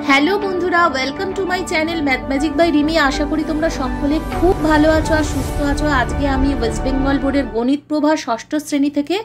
Hello বন্ধুরা, welcome to my channel math magic by Rimi. আশা করি তোমরা সকলে খুব ভালো আছো আর সুস্থ আছো। আজকে আমি ওয়েস্ট বেঙ্গল বোর্ডের গণিত প্রভা ষষ্ঠ শ্রেণী থেকে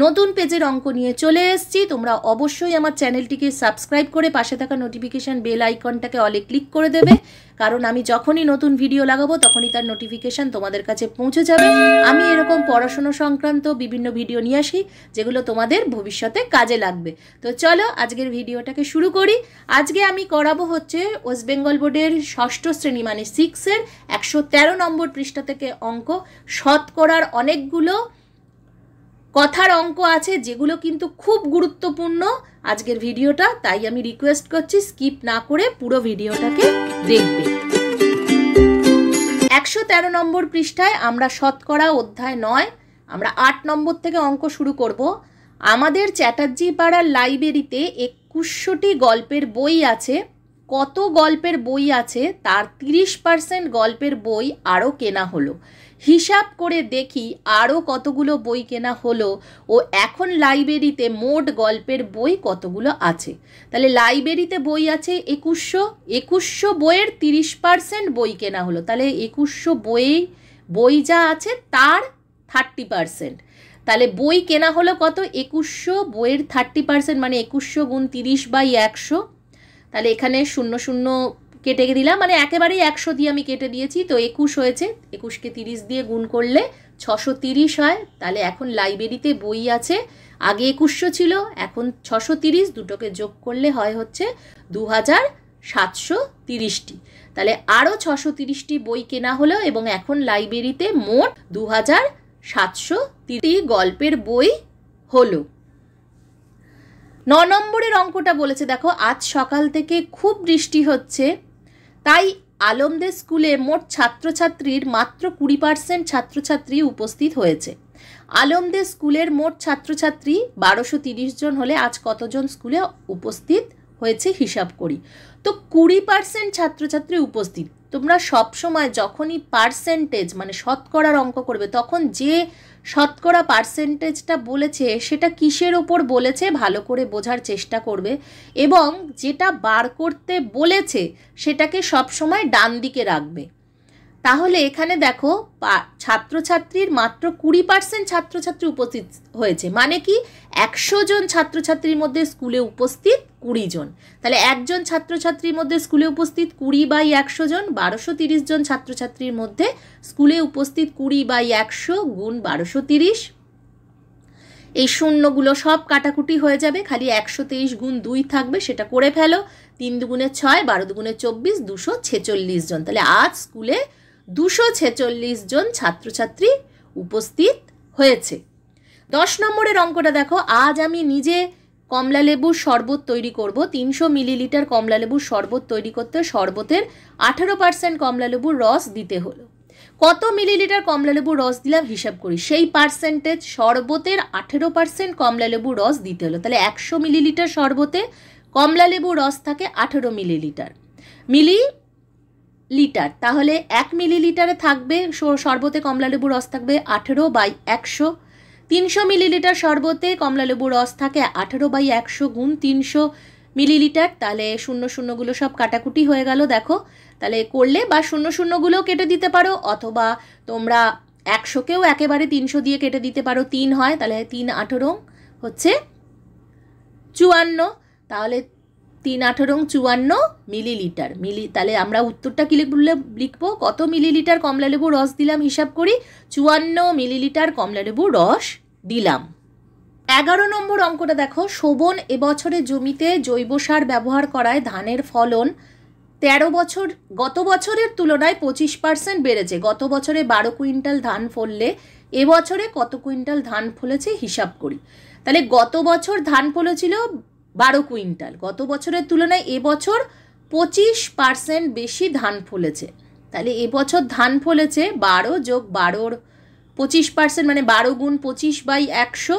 নতুন পেজের অঙ্ক নিয়ে চলে এসেছি। তোমরা অবশ্যই আমার চ্যানেলটিকে সাবস্ক্রাইব করে পাশে থাকা নোটিফিকেশান বেল আইকনটাকে অলে ক্লিক করে দেবে, কারণ আমি যখনই নতুন ভিডিও লাগাবো তখনই তার নোটিফিকেশান তোমাদের কাছে পৌঁছে যাবে। আমি এরকম পড়াশোনা সংক্রান্ত বিভিন্ন ভিডিও নিয়ে আসি যেগুলো তোমাদের ভবিষ্যতে কাজে লাগবে। তো চলো আজকের ভিডিওটাকে শুরু করি। আজকে আমি করাবো হচ্ছে ওয়েস্ট বেঙ্গল বোর্ডের ষষ্ঠ শ্রেণী মানে 6-এর 113 নম্বর পৃষ্ঠা থেকে অঙ্ক। শতকরার অনেকগুলো কথার অঙ্ক আছে যেগুলো কিন্তু খুব গুরুত্বপূর্ণ আজকের ভিডিওটা, তাই আমি রিকোয়েস্ট করছি স্কিপ না করে পুরো ভিডিওটাকে দেখবে। 113 নম্বর পৃষ্ঠায় আমরা শতকরা অধ্যায় 9 আমরা 8 নম্বর থেকে অঙ্ক শুরু করব। আমাদের চ্যাটার্জি পাড়ার লাইব্রেরিতে 21টি গল্পের বই আছে। কত গল্পের বই আছে তার 30% গল্পের বই আরও কেনা হলো। হিসাব করে দেখি আরও কতগুলো বই কেনা হলো ও এখন লাইব্রেরিতে মোট গল্পের বই কতগুলো আছে। তাহলে লাইব্রেরিতে বই আছে 2100 বইয়ের 30% বই কেনা হলো। তাহলে 2100 বই যা আছে তার 30%। তাহলে বই কেনা হলো কত? 2100 বইয়ের 30% মানে 2100 গুণ 30/100। তাহলে এখানে 00 কেটে দিলাম, মানে একেবারেই 100 দিয়ে আমি কেটে দিয়েছি। তো 21 হয়েছে, 21কে 30 দিয়ে গুণ করলে 630 হয়। তাহলে এখন লাইব্রেরিতে বই আছে, আগে 2100 ছিল, এখন 630, দুটোকে যোগ করলে হয় হচ্ছে 2730টি। তাহলে আরও 630টি বই কেনা হলো এবং এখন লাইব্রেরিতে মোট 2730টি গল্পের বই হলো। 9 নম্বরের অঙ্কটা বলেছে, দেখো, আজ সকাল থেকে খুব বৃষ্টি হচ্ছে, তাই আলমদের স্কুলে মোট ছাত্রছাত্রীর মাত্র 20% ছাত্রছাত্রী উপস্থিত হয়েছে। আলমদের স্কুলের মোট ছাত্রছাত্রী 1230 জন হলে আজ কতজন স্কুলে উপস্থিত হয়েছে হিসাব করি। তো 20% ছাত্রছাত্রী উপস্থিত। তোমরা সবসময় যখনই পার্সেন্টেজ মানে শতকরার অঙ্ক করবে তখন যে শতকরা পার্সেন্টেজটা বলেছে সেটা কিসের ওপর বলেছে ভালো করে বোঝার চেষ্টা করবে, এবং যেটা বার করতে বলেছে সেটাকে সবসময় ডান দিকে রাখবে। তাহলে এখানে দেখো ছাত্রছাত্রীর মাত্র 20% ছাত্রছাত্রী উপস্থিত হয়েছে, মানে কি 100 জন ছাত্রছাত্রীর মধ্যে স্কুলে উপস্থিত 20 জন। তাহলে একজন ছাত্রছাত্রীর মধ্যে স্কুলে উপস্থিত 20/100 জন, 1230 জন ছাত্রছাত্রীর মধ্যে স্কুলে উপস্থিত 20/100 গুণ 1230। এই শূন্যগুলো সব কাটাকুটি হয়ে যাবে, খালি 123 গুণ 2 থাকবে, সেটা করে ফেলো। 3 দুগুণে 6, 12 দুগুণে 24, 246 জন। তাহলে আজ স্কুলে 246 জন ছাত্রছাত্রী উপস্থিত হয়েছে। 10 নম্বরের অঙ্কটা দেখো, আজ আমি নিজে কমলা লেবুর শরবত তৈরি করব। 300 মিলিলিটার কমলা লেবুর শরবত তৈরি করতে শরবতের 18% কমলা লেবুর রস দিতে হলো। কত মিলিলিটার কমলা লেবুর রস দিলাম হিসাব করি। সেই পার্সেন্টেজ শরবতের 18% কমলা লেবুর রস দিতে হলো। তাহলে 100 মিলিলিটার শরবতে কমলা লেবুর রস থাকে 18 মিলিলিটার। তাহলে 1 মিলিলিটারে থাকবে শরবতে কমলা লেবুর রস থাকবে 18/100। 300 মিলিলিটার শরবতে কমলা লেবুর রস থাকে 18/100 গুণ 300 মিলিলিটার। তাহলে 00গুলো সব কাটাকুটি হয়ে গেল, দেখো। তাহলে করলে বা 00গুলো কেটে দিতে পারো, অথবা তোমরা 100কেও একেবারে 300 দিয়ে কেটে দিতে পারো, 3 হয়। তাহলে 3 18 হচ্ছে 54। তাহলে 3 18 54 মিলিলিটার তাহলে আমরা উত্তরটা কি লিখবো? কত মিলিলিটার কমলা লেবুর রস দিলাম হিসাব করি, 54 মিলিলিটার কমলা লেবুর রস দিলাম। 11 নম্বর অঙ্কটা দেখো, শোভন এবছরে জমিতে জৈব সার ব্যবহার করায় ধানের ফলন গত বছরের তুলনায় 25% বেড়েছে। গত বছরে 12 কুইন্টাল ধান ফললে এবছরে কত কুইন্টাল ধান ফলেছে হিসাব করি। তাহলে গত বছর ধান ফলেছিল 12 কুইন্টাল, গত বছরের তুলনায় এবছর 25% বেশি ধান ফলেছে। তাহলে এবছর ধান ফলেছে 12 যোগ 12 25% মানে 12 গুণ 25/100।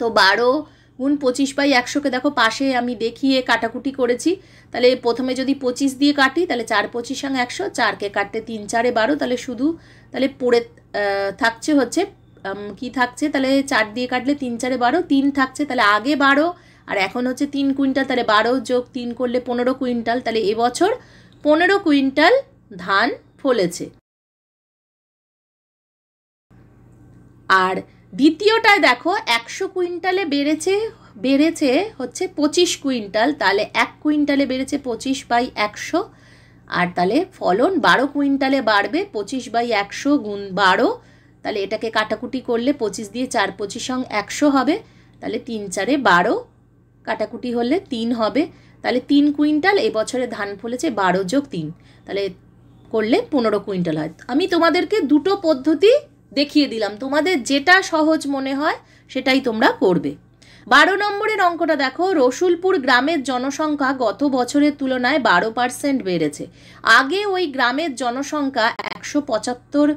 তো 12 গুণ 25/100কে দেখো পাশে আমি দেখিয়ে কাটাকুটি করেছি। তাহলে প্রথমে যদি 25 দিয়ে কাটি তাহলে 4 25 100, 4কে কাটতে 3 4 12, তাহলে শুধু তাহলে পড়ে থাকছে হচ্ছে কি থাকছে, তাহলে 4 দিয়ে কাটলে 3 4 12, 3 থাকছে। তাহলে আগে 12 আর এখন হচ্ছে 3 কুইন্টাল, তাহলে 12 যোগ 3 করলে 15 কুইন্টাল, তাহলে এবছর 15 কুইন্টাল ধান ফলেছে। আর দ্বিতীয়টায় দেখো 100 কুইন্টালে বেড়েছে হচ্ছে 25 কুইন্টাল, তাহলে 1 কুইন্টালে বেড়েছে 25/100, আর তাহলে ফলন 12 কুইন্টালে বাড়বে 25/100 গুণ 12, তাহলে এটাকে কাটাকুটি করলে 25 দিয়ে 4 25 100 হবে, তাহলে 3 4 12, কাটাকুটি হলে 3 হবে, তাহলে 3 কুইন্টাল এবছরে ধান ফলেছে 12 যোগ 3, তাহলে করলে 15 কুইন্টাল হয়। আমি তোমাদেরকে দুটো পদ্ধতি দেখিয়ে দিলাম, তোমাদের যেটা সহজ মনে হয় সেটাই তোমরা করবে। 12 নম্বরের অঙ্কটা দেখো, রসুলপুর গ্রামের জনসংখ্যা গত বছরের তুলনায় 12% বেড়েছে। আগে ওই গ্রামের জনসংখ্যা 175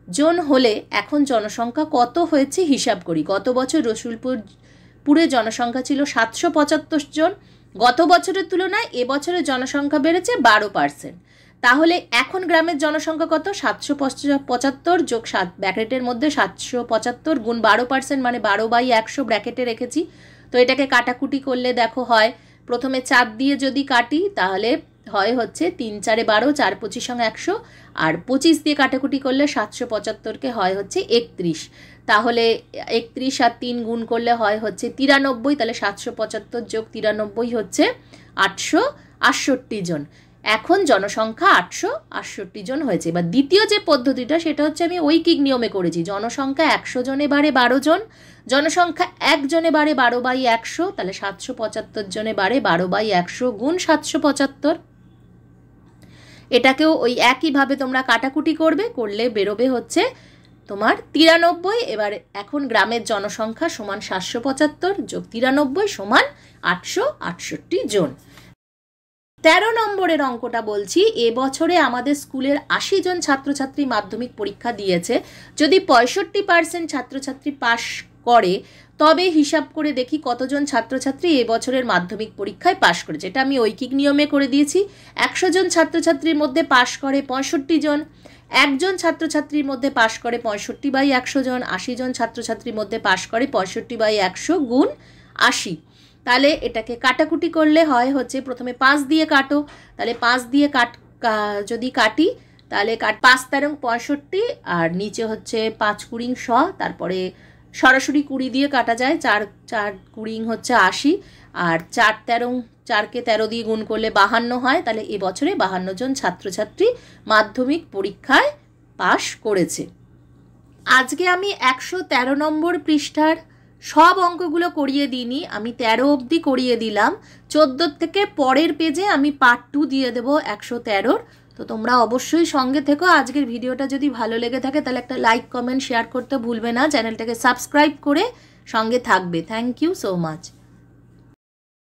জন হলে এখন জনসংখ্যা কত হয়েছে হিসাব করি। গত বছর রসুলপুরে জনসংখ্যা ছিল 775 জন, গত বছরের তুলনায় এবছরের জনসংখ্যা বেড়েছে 12%। তাহলে এখন গ্রামের জনসংখ্যা কত? 775 যোগ 7 ব্র্যাকেটের মধ্যে 775 গুণ 12% মানে 12/100 ব্র্যাকেটে রেখেছি। তো এটাকে কাটাকুটি করলে দেখো হয়, প্রথমে 4 দিয়ে যদি কাটি তাহলে হয় হচ্ছে 3 4 12, 4 25 100, আর 25 দিয়ে কাটাকুটি করলে 775কে হয় হচ্ছে 31, তাহলে 31 আর 3 গুণ করলে হয় হচ্ছে 93, তাহলে 775 যোগ 93 হচ্ছে 868 জন। এখন জনসংখ্যা 868 জন হয়েছে। এবার দ্বিতীয় যে পদ্ধতিটা সেটা হচ্ছে আমি ঐকিক নিয়মে করেছি। জনসংখ্যা 100 জনে বাড়ে 12 জন, জনসংখ্যা 1 জনে বাড়ে 12/100, তাহলে 775 জনে বাড়ে 12/100 গুণ 775। এটাকেও ওই একইভাবে তোমরা কাটাকুটি করলে বেরোবে হচ্ছে তোমার 93। এবার এখন গ্রামের জনসংখ্যা সমান 775 যোগ 93 সমান 868 জন। 13 নম্বরের অঙ্কটা বলছি, এবছরে আমাদের স্কুলের 80 জন ছাত্রছাত্রী মাধ্যমিক পরীক্ষা দিয়েছে। যদি 65% ছাত্রছাত্রী পাশ করে তবে হিসাব করে দেখি কতজন ছাত্রছাত্রী এবছরের মাধ্যমিক পরীক্ষায় পাশ করেছে। এটা আমি ঐকিক নিয়মে করে দিয়েছি। 100 জন ছাত্রছাত্রীর মধ্যে পাশ করে 65 জন, একজন ছাত্রছাত্রীর মধ্যে পাশ করে 65/100 জন, 80 জন ছাত্রছাত্রীর মধ্যে পাশ করে 65/100 গুণ 80। তাহলে এটাকে কাটাকুটি করলে হয় হচ্ছে, প্রথমে 5 দিয়ে কাটো, তাহলে 5 দিয়ে যদি কাটি তাহলে 5 13 65, আর নিচে হচ্ছে 5 20 100, তারপরে সরাসরি 20 দিয়ে কাটা যায়, 4 4 20 হচ্ছে 80, আর 4 13 4কে 13 দিয়ে গুণ করলে 52 হয়। তাহলে এবছরে 52 জন ছাত্রছাত্রী মাধ্যমিক পরীক্ষায় পাশ করেছে। আজকে আমি 113 নম্বর পৃষ্ঠার সব অঙ্কগুলো করিয়ে দিইনি, আমি 13 অবধি করিয়ে দিলাম। 14 থেকে পরের পেজে আমি পার্ট 2 দিয়ে দেবো 113। তো তোমরা অবশ্যই সঙ্গে থেকো। আজকের ভিডিওটা যদি ভালো লেগে থাকে তাহলে একটা লাইক কমেন্ট শেয়ার করতে ভুলবে না, চ্যানেলটাকে সাবস্ক্রাইব করে সঙ্গে থাকবে। Thank you so much.